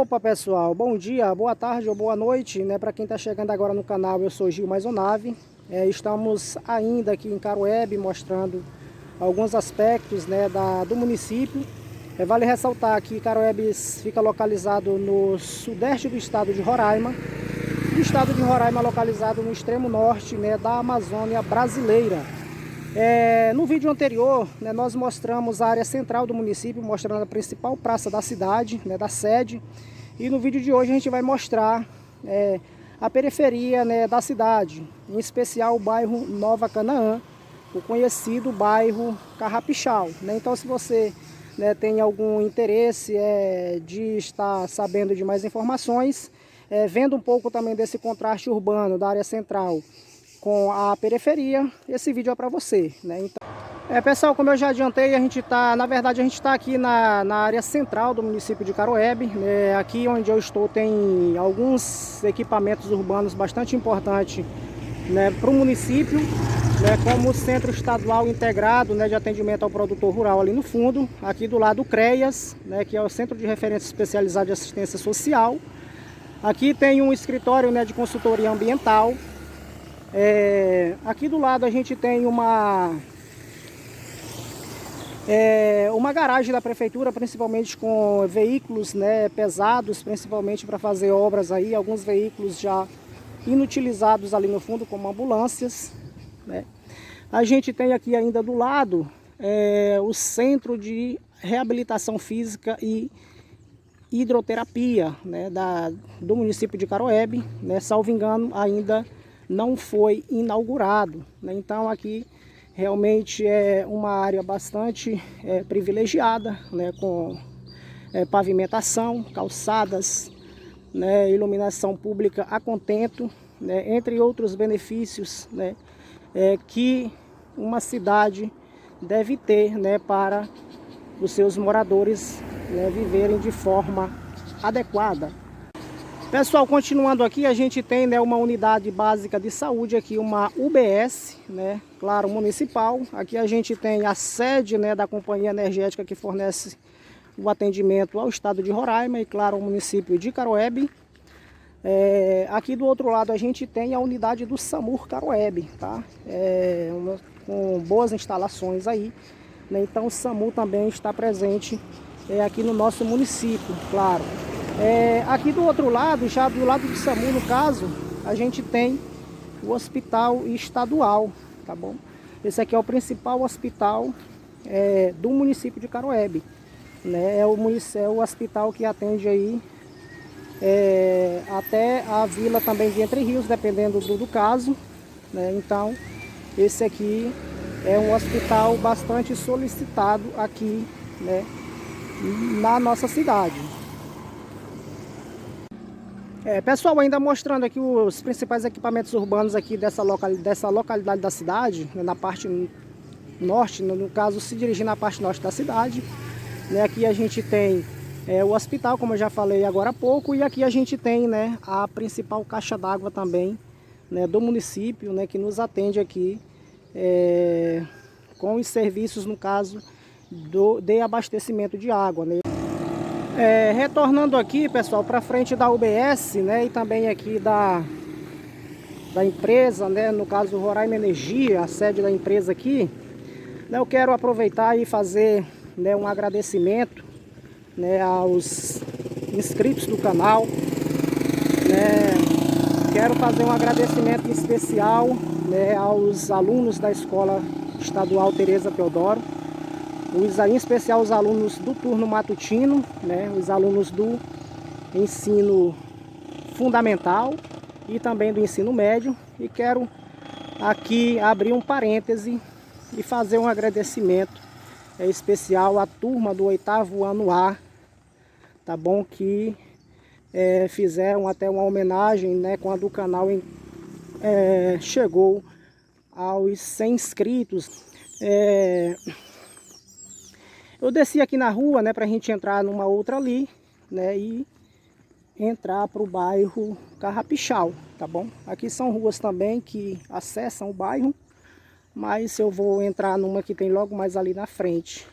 Opa pessoal, bom dia, boa tarde ou boa noite, né? Para quem está chegando agora no canal, eu sou Gil Maisonave. Estamos ainda aqui em Caruebe mostrando alguns aspectos, né, do município. Vale ressaltar que Caruebe fica localizado no sudeste do estado de Roraima. O estado de Roraima é localizado no extremo norte, né, da Amazônia brasileira. No vídeo anterior, né, nós mostramos a área central do município, mostrando a principal praça da cidade, né, da sede. E no vídeo de hoje a gente vai mostrar a periferia, né, da cidade, em especial o bairro Nova Canaã, o conhecido bairro Carrapichal, né? Então, se você, né, tem algum interesse de estar sabendo de mais informações, vendo um pouco também desse contraste urbano da área central com a periferia, esse vídeo é para você, né? Então, pessoal, como eu já adiantei, na verdade a gente está aqui na área central do município de Caruebe, né? Aqui onde eu estou tem alguns equipamentos urbanos bastante importantes, né, para o município, né, como o Centro Estadual Integrado, né, de Atendimento ao Produtor Rural ali no fundo, aqui do lado o CREAS, né, que é o Centro de Referência Especializado de Assistência Social. Aqui tem um escritório, né, de consultoria ambiental. Aqui do lado a gente tem uma garagem da prefeitura, principalmente com veículos, né, pesados, principalmente para fazer obras aí, alguns veículos já inutilizados ali no fundo, como ambulâncias, né. A gente tem aqui ainda do lado o Centro de Reabilitação Física e Hidroterapia, né, do município de Caruebe, né, salvo engano, ainda não foi inaugurado, né. Então aqui realmente é uma área bastante privilegiada, né, com pavimentação, calçadas, né, iluminação pública a contento, né, entre outros benefícios, né, que uma cidade deve ter, né, para os seus moradores, né, viverem de forma adequada. Pessoal, continuando aqui, a gente tem, né, uma unidade básica de saúde aqui, uma UBS, né, claro, municipal. Aqui a gente tem a sede, né, da companhia energética que fornece o atendimento ao estado de Roraima e, claro, ao município de Caruebe. Aqui do outro lado a gente tem a unidade do SAMUR Caruebe, tá? Com boas instalações aí, né? Então o SAMU também está presente aqui no nosso município, claro. Aqui do outro lado, já do lado do SAMU no caso, a gente tem o hospital estadual, tá bom? Esse aqui é o principal hospital do município de Caruebe, né? É o hospital que atende aí até a vila também de Entre Rios, dependendo do caso, né? Então esse aqui é um hospital bastante solicitado aqui, né, na nossa cidade. Pessoal, ainda mostrando aqui os principais equipamentos urbanos aqui dessa localidade da cidade, né, na parte norte, no caso se dirigir na parte norte da cidade, né. Aqui a gente tem o hospital, como eu já falei agora há pouco, e aqui a gente tem, né, a principal caixa d'água também, né, do município, né, que nos atende aqui com os serviços, no caso, de abastecimento de água, né. Retornando aqui, pessoal, para frente da UBS, né, e também aqui da empresa, né, no caso Roraima Energia, a sede da empresa aqui, né, eu quero aproveitar e fazer, né, um agradecimento, né, aos inscritos do canal, né. Quero fazer um agradecimento especial, né, aos alunos da Escola Estadual Tereza Teodoro, em especial os alunos do turno matutino, né, os alunos do ensino fundamental e também do ensino médio. E quero aqui abrir um parêntese e fazer um agradecimento especial à turma do 8º ano A, tá bom? Que fizeram até uma homenagem, né, quando o canal chegou aos 100 inscritos. Eu desci aqui na rua, né, para a gente entrar numa outra ali, né, e entrar para o bairro Carrapichal, tá bom? Aqui são ruas também que acessam o bairro, mas eu vou entrar numa que tem logo mais ali na frente.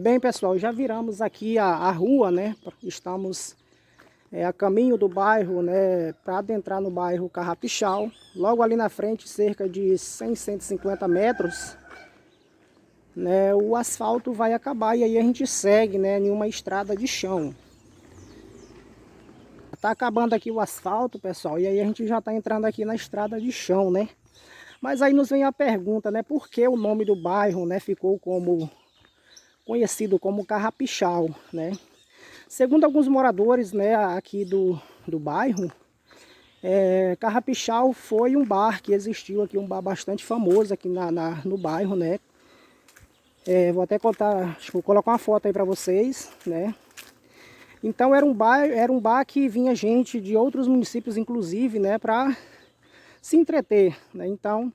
Bem, pessoal, já viramos aqui a rua, né? Estamos a caminho do bairro, né? Para adentrar no bairro Carrapichal. Logo ali na frente, cerca de 100, 150 metros, né? O asfalto vai acabar e aí a gente segue, né? Em uma estrada de chão. Tá acabando aqui o asfalto, pessoal, e aí a gente já tá entrando aqui na estrada de chão, né? Mas aí nos vem a pergunta, né? Por que o nome do bairro, né? Ficou conhecido como Carrapichal, né? Segundo alguns moradores, né, aqui do bairro, Carrapichal foi um bar que existiu aqui, um bar bastante famoso aqui no bairro, né? Vou até contar, vou colocar uma foto aí para vocês, né? Então era um bar que vinha gente de outros municípios, inclusive, né, para se entreter, né? Então,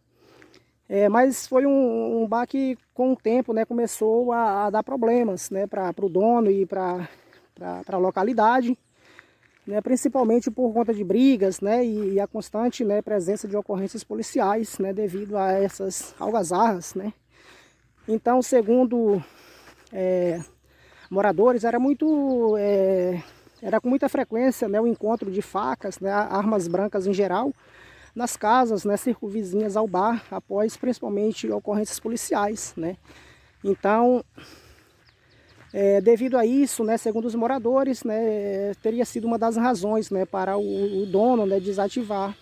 mas foi um bar que com o tempo, né, começou a dar problemas, né, para o dono e para a localidade, né, principalmente por conta de brigas, né, e a constante, né, presença de ocorrências policiais, né, devido a essas algazarras, né. Então, segundo moradores, era com muita frequência, né, o encontro de facas, né, armas brancas em geral, nas casas, né, circunvizinhas ao bar, após principalmente ocorrências policiais, né. Então, devido a isso, né, segundo os moradores, né, teria sido uma das razões, né, para o dono, né, desativar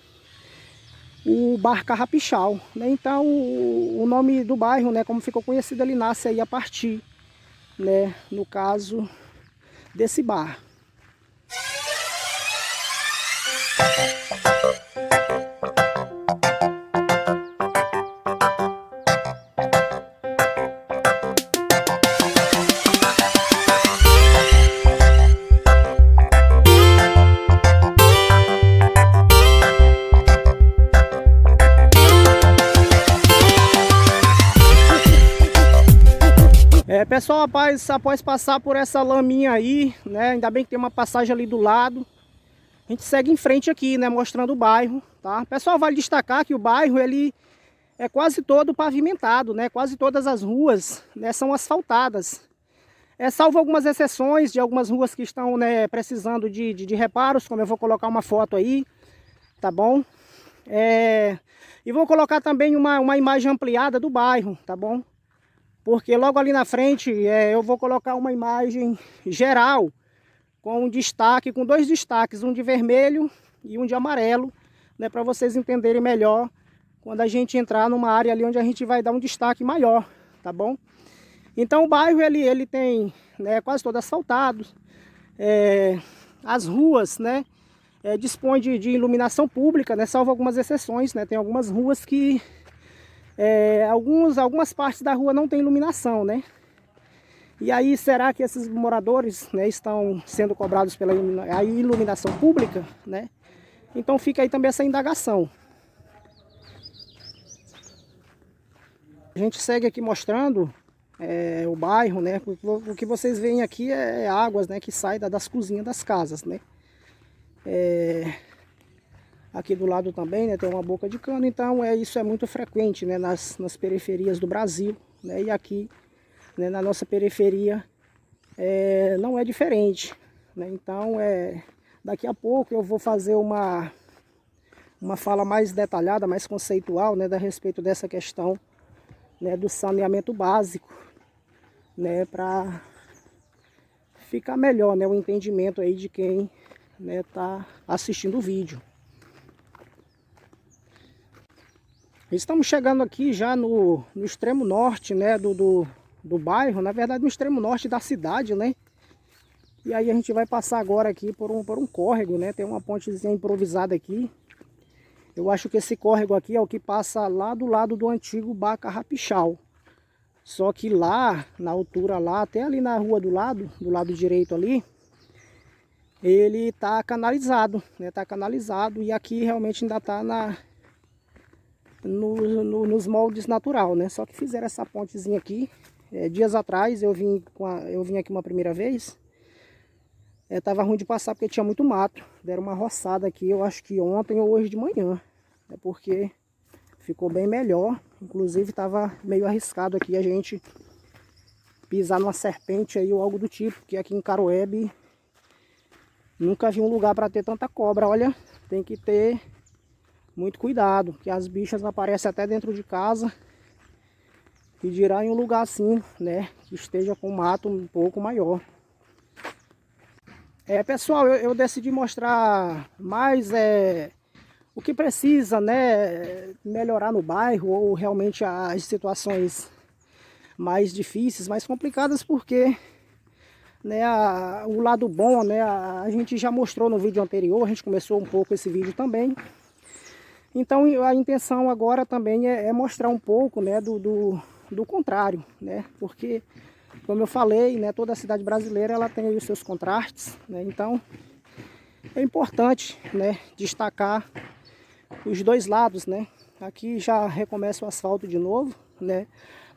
o bar Carrapichal, né. Então o nome do bairro, né, como ficou conhecido, ele nasce aí a partir, né, no caso desse bar. Pessoal, após passar por essa laminha aí, né, ainda bem que tem uma passagem ali do lado, a gente segue em frente aqui, né, mostrando o bairro, tá? Pessoal, vale destacar que o bairro, ele é quase todo pavimentado, né, quase todas as ruas, né, são asfaltadas. Salvo algumas exceções de algumas ruas que estão, né, precisando de reparos, como eu vou colocar uma foto aí, tá bom? E vou colocar também uma imagem ampliada do bairro, tá bom? Porque logo ali na frente eu vou colocar uma imagem geral com um destaque, com dois destaques, um de vermelho e um de amarelo, né, para vocês entenderem melhor quando a gente entrar numa área ali onde a gente vai dar um destaque maior, tá bom? Então o bairro ele tem, né, quase todo asfaltado, as ruas, né, dispõe de iluminação pública, né, salvo algumas exceções, né, tem algumas ruas que algumas partes da rua não tem iluminação, né? E aí, será que esses moradores, né, estão sendo cobrados pela iluminação pública, né? Então fica aí também essa indagação. A gente segue aqui mostrando o bairro, né? O que vocês veem aqui é águas, né, que saem das cozinhas das casas, né? Aqui do lado também, né, tem uma boca de cano, então isso é muito frequente, né, nas periferias do Brasil, né, e aqui, né, na nossa periferia não é diferente, né. Então daqui a pouco eu vou fazer uma fala mais detalhada, mais conceitual, né, a respeito dessa questão, né, do saneamento básico, né, para ficar melhor, né, o entendimento aí de quem, né, tá assistindo o vídeo. Estamos chegando aqui já no extremo norte, né, do bairro, na verdade no extremo norte da cidade, né? E aí a gente vai passar agora aqui por um córrego, né? Tem uma pontezinha improvisada aqui. Eu acho que esse córrego aqui é o que passa lá do lado do antigo bar Carrapichal. Só que lá, na altura lá, até ali na rua do lado direito ali, ele tá canalizado, né? Tá canalizado e aqui realmente ainda tá nos moldes natural, né? Só que fizeram essa pontezinha aqui. Dias atrás eu vim aqui uma primeira vez. Tava ruim de passar porque tinha muito mato. Deram uma roçada aqui, eu acho que ontem ou hoje de manhã. Porque ficou bem melhor. Inclusive estava meio arriscado aqui a gente pisar numa serpente aí ou algo do tipo, porque aqui em Caruabe nunca vi um lugar para ter tanta cobra. Olha, tem que ter muito cuidado, porque as bichas aparecem até dentro de casa, e dirá em um lugar assim, né, que esteja com mato um pouco maior. Pessoal, eu decidi mostrar mais o que precisa, né, melhorar no bairro, ou realmente as situações mais difíceis, mais complicadas, porque, né, o lado bom, né, a gente já mostrou no vídeo anterior, a gente começou um pouco esse vídeo também. Então a intenção agora também é mostrar um pouco, né, do contrário, né, porque, como eu falei, né, toda a cidade brasileira ela tem aí os seus contrastes, né, então é importante, né, destacar os dois lados, né. Aqui já recomeça o asfalto de novo, né.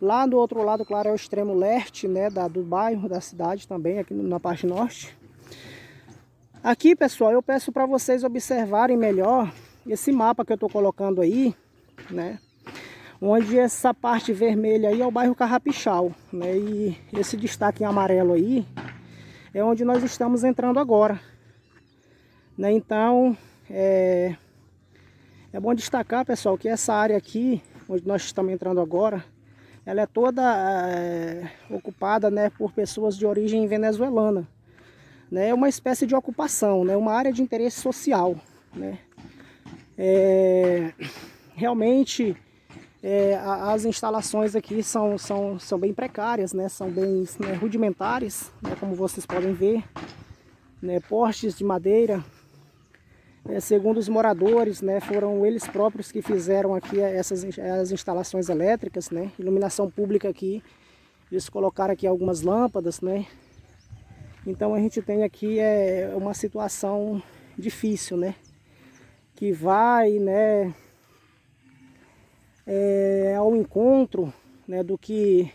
Lá do outro lado, claro, é o extremo leste, né, do bairro, da cidade também, aqui na parte norte. Aqui, pessoal, eu peço para vocês observarem melhor esse mapa que eu estou colocando aí, né, onde essa parte vermelha aí é o bairro Carrapichal, né, e esse destaque em amarelo aí é onde nós estamos entrando agora, né. Então, é bom destacar, pessoal, que essa área aqui, onde nós estamos entrando agora, ela é toda ocupada, né, por pessoas de origem venezuelana, né, é uma espécie de ocupação, né, uma área de interesse social, né. Realmente as instalações aqui são bem precárias, né, são bem, né, rudimentares, né, como vocês podem ver, né, postes de madeira. Segundo os moradores, né, foram eles próprios que fizeram aqui as instalações elétricas, né, iluminação pública aqui, eles colocaram aqui algumas lâmpadas, né. Então a gente tem aqui uma situação difícil, né, que vai, né, ao encontro, né, do que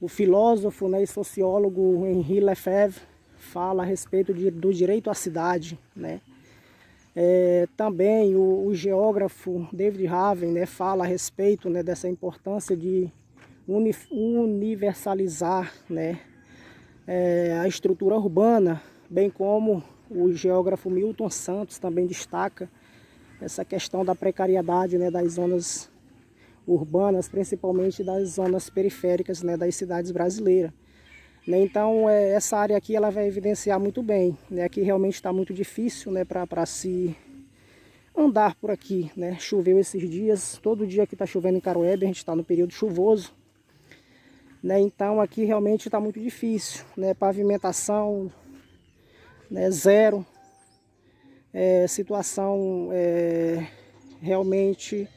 o filósofo, né, e sociólogo Henri Lefebvre fala a respeito do direito à cidade, né. Também o geógrafo David Haven, né, fala a respeito, né, dessa importância de universalizar, né, a estrutura urbana, bem como o geógrafo Milton Santos também destaca essa questão da precariedade, né, das zonas urbanas, principalmente das zonas periféricas, né, das cidades brasileiras. Então essa área aqui ela vai evidenciar muito bem, né? Aqui realmente está muito difícil, né, para se andar por aqui, né? Choveu esses dias, todo dia aqui está chovendo em Caruabe, a gente está no período chuvoso, né? Então aqui realmente está muito difícil, né? Pavimentação, né, zero, situação realmente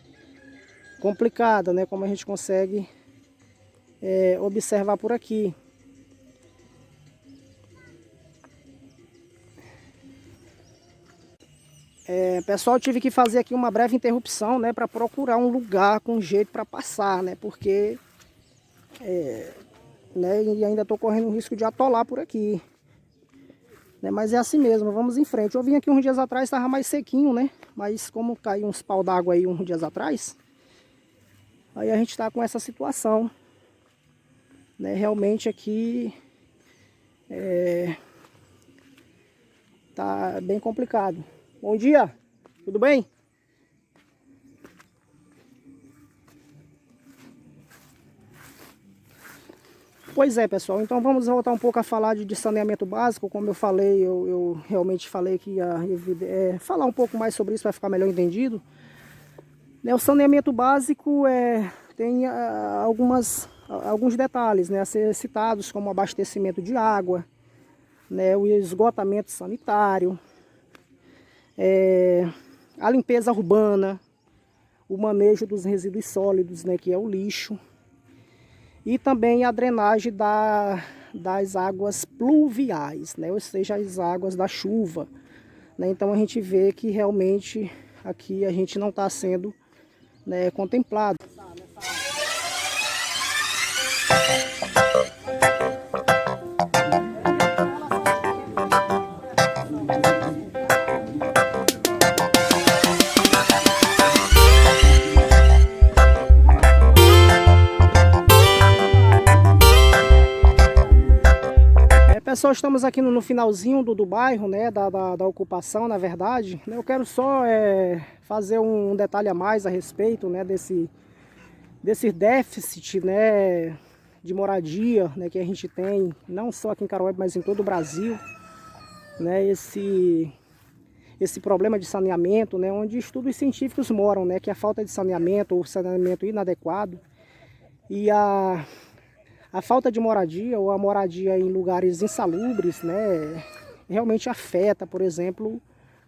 complicada, né? Como a gente consegue observar por aqui. Pessoal, eu tive que fazer aqui uma breve interrupção, né, para procurar um lugar com jeito para passar, né, porque né, e ainda estou correndo o risco de atolar por aqui, né, mas é assim mesmo, vamos em frente. Eu vim aqui uns dias atrás, estava mais sequinho, né, mas como caiu uns pau d'água aí uns dias atrás, aí a gente está com essa situação, né, realmente aqui tá bem complicado. Bom dia, tudo bem? Pois é, pessoal, então vamos voltar um pouco a falar de saneamento básico. Como eu falei, eu realmente falei que ia falar um pouco mais sobre isso para ficar melhor entendido. O saneamento básico tem alguns detalhes, né, a ser citados, como abastecimento de água, né, o esgotamento sanitário, a limpeza urbana, o manejo dos resíduos sólidos, né, que é o lixo, e também a drenagem das águas pluviais, né, ou seja, as águas da chuva, né. Então a gente vê que realmente aqui a gente não está sendo, né, contemplado. Pessoal, estamos aqui no finalzinho do bairro, né, da ocupação, na verdade. Eu quero só fazer um detalhe a mais a respeito, né, desse déficit, né, de moradia, né, que a gente tem, não só aqui em Caruabe, mas em todo o Brasil, né, esse problema de saneamento, né, onde estudos científicos moram, né, que é a falta de saneamento ou saneamento inadequado e a falta de moradia ou a moradia em lugares insalubres, né, realmente afeta, por exemplo,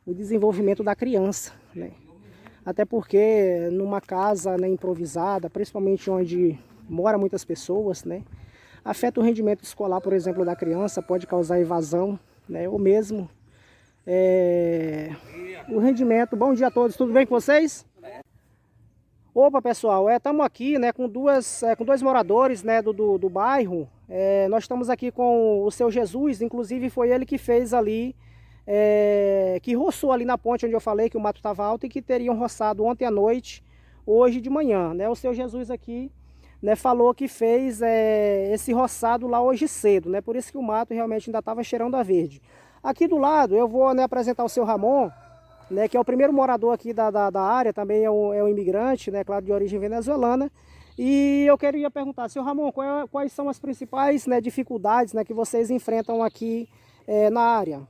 o desenvolvimento da criança, né? Até porque numa casa, né, improvisada, principalmente onde mora muitas pessoas, né, afeta o rendimento escolar, por exemplo, da criança, pode causar evasão, né, ou mesmo o rendimento. Bom dia a todos, tudo bem com vocês? Opa, pessoal, estamos aqui, né, com dois moradores, né, do bairro. Nós estamos aqui com o seu Jesus, inclusive foi ele que fez ali, que roçou ali na ponte onde eu falei que o mato estava alto e que teriam roçado ontem à noite, hoje de manhã, né? O seu Jesus aqui, né, falou que fez esse roçado lá hoje cedo, né? Por isso que o mato realmente ainda estava cheirando a verde. Aqui do lado eu vou, né, apresentar o seu Ramon, né, que é o primeiro morador aqui da área, também é um imigrante, né, claro, de origem venezuelana. E eu queria perguntar, seu Ramon, quais são as principais, né, dificuldades, né, que vocês enfrentam aqui na área?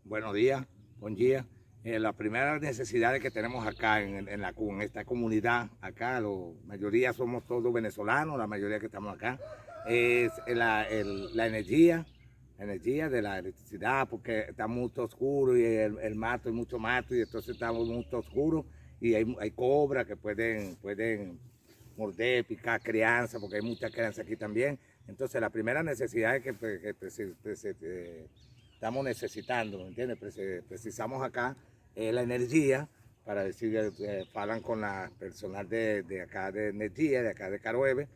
Buenos días, buen día. La primera necesidad que tenemos acá en esta comunidad, acá la mayoría somos todos venezolanos, la mayoría que estamos acá, es la energía de la electricidad, porque está muy oscuro y el mato, hay mucho mato y entonces está muy oscuro y hay cobras que pueden morder, picar crianza, porque hay muchas crianzas aquí también. Entonces la primera necesidad es que estamos necesitando, ¿me entiendes? Precisamos acá la energía para decir, hablan con la personal de acá de energía, de acá de Caruebe,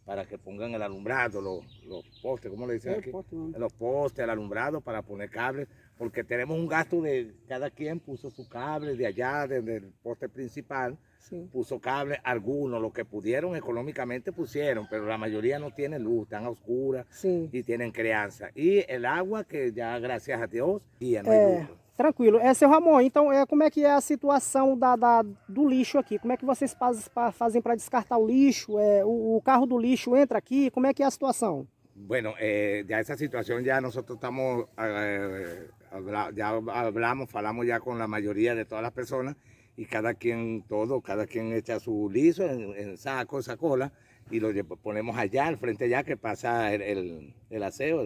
para que pongan el alumbrado, los postes, ¿cómo le dicen aquí? Los postes, el alumbrado para poner cables, porque tenemos un gasto de cada quien puso su cable de allá, desde el poste principal, sí. Puso cable, algunos, los que pudieron económicamente pusieron, pero la mayoría no tienen luz, están a oscuras, sí. Y tienen criança. E el agua, que já, graças a Deus, não hay luz. Tranquilo. Seu Ramon, então como é que é a situação do lixo aqui? Como é que vocês fazem para descartar o lixo? O carro do lixo entra aqui? Como é que é a situação? Bueno, ya esa situación ya nosotros estamos, ya falamos ya con la mayoría de todas las personas y cada quien echa su liso en saco, sacola y lo ponemos allá, al frente allá que pasa el aseo,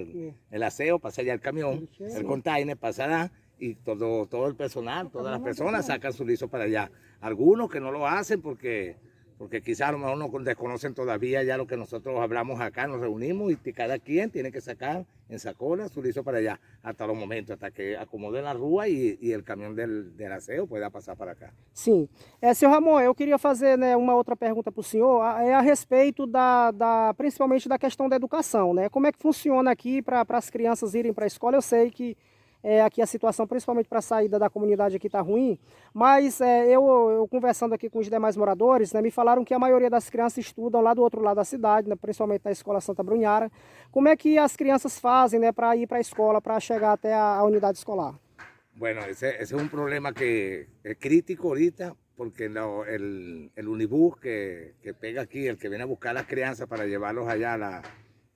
el aseo, pasa allá el camión, el container pasa allá y todo el personal, todas las personas sacan su liso para allá. Algunos que no lo hacen porque quizás a lo mejor no desconocen todavía ya lo que nosotros hablamos acá, nos reunimos y cada quien tiene que sacar en sacola su liso para allá, hasta los momentos, hasta que acomode la rua e el camión del aseo pueda passar para cá. Sim. Seu Ramon, eu queria fazer, né, uma outra pergunta para o senhor, a respeito principalmente da questão da educação, né? Como é que funciona aqui para as crianças irem para a escola? Eu sei que aqui a situação, principalmente para a saída da comunidade aqui está ruim, mas eu conversando aqui com os demais moradores, né, me falaram que a maioria das crianças estudam lá do outro lado da cidade, né, principalmente na escola Santa Brunhara. Como é que as crianças fazem, né, para ir para a escola, para chegar até a unidade escolar? Bueno, ese es un problema que es crítico ahorita, porque el unibús que pega aquí, el que viene a buscar a las crianzas para llevarlos allá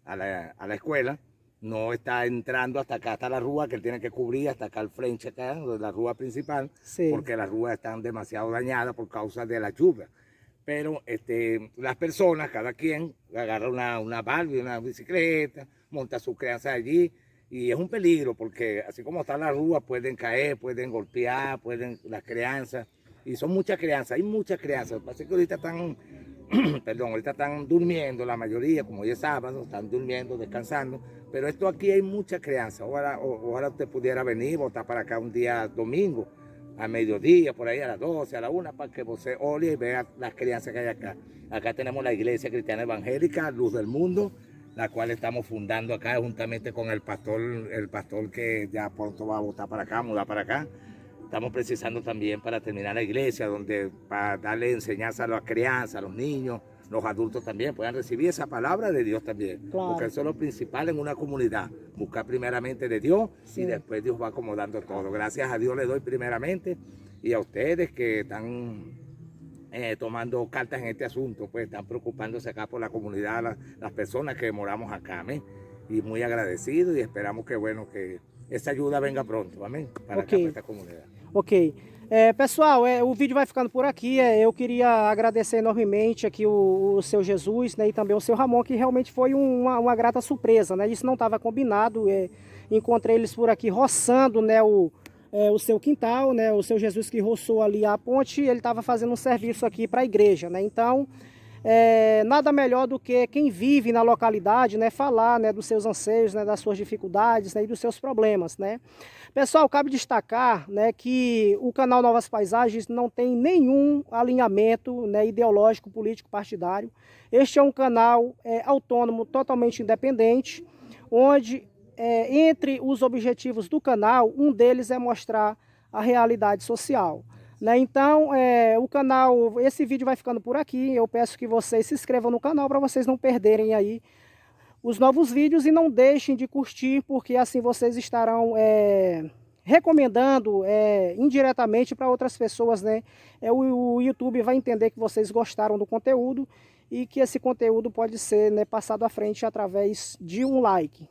a la escuela, no está entrando hasta acá, hasta la rúa, que él tiene que cubrir hasta acá al frente, acá, la rúa principal, sí. Porque las rúas están demasiado dañadas por causa de la lluvia. Pero las personas, cada quien, agarra una Barbie, una bicicleta, monta su crianza allí, y es un peligro, porque así como está la rúa, pueden caer, pueden golpear, las crianzas, y son muchas crianzas, hay muchas crianzas. Lo que pasa es que ahorita están, ahorita están durmiendo la mayoría, como hoy es sábado, están durmiendo, descansando, pero esto aquí hay mucha crianza. Ojalá usted pudiera venir, votar para acá un día domingo, a mediodía, por ahí a las 12, a la 1, para que usted ole y vea las crianzas que hay acá. Acá tenemos la Iglesia Cristiana Evangélica, Luz del Mundo, la cual estamos fundando acá juntamente con el pastor que ya pronto va a votar para acá, mudar para acá. Estamos precisando también para terminar la iglesia, para darle enseñanza a las crianzas, a los niños, los adultos también puedan recibir esa palabra de Dios también. Claro. Porque eso es lo principal en una comunidad, buscar primeramente de Dios Sí. y después Dios va acomodando todo. Gracias a Dios le doy primeramente y a ustedes que están tomando cartas en este asunto, pues están preocupándose acá por la comunidad, las personas que moramos acá, amén. Y muy agradecidos y esperamos que, bueno, que essa ajuda venga pronto, amém? Para cá, para esta comunidade. Ok. Pessoal, o vídeo vai ficando por aqui. Eu queria agradecer enormemente aqui o seu Jesus, né, e também o seu Ramon, que realmente foi uma grata surpresa, né? Isso não estava combinado. Encontrei eles por aqui roçando, né, o seu quintal, né? O seu Jesus que roçou ali a ponte, ele estava fazendo um serviço aqui para a igreja, né? Então, nada melhor do que quem vive na localidade, né, falar, né, dos seus anseios, né, das suas dificuldades, né, e dos seus problemas, né. Pessoal, cabe destacar, né, que o canal Novas Paisagens não tem nenhum alinhamento, né, ideológico, político, partidário. Este é um canal autônomo, totalmente independente, onde entre os objetivos do canal, um deles é mostrar a realidade social. Né? Então, o canal, esse vídeo vai ficando por aqui. Eu peço que vocês se inscrevam no canal para vocês não perderem aí os novos vídeos e não deixem de curtir, porque assim vocês estarão recomendando indiretamente para outras pessoas, né? O YouTube vai entender que vocês gostaram do conteúdo e que esse conteúdo pode ser, né, passado à frente através de um like.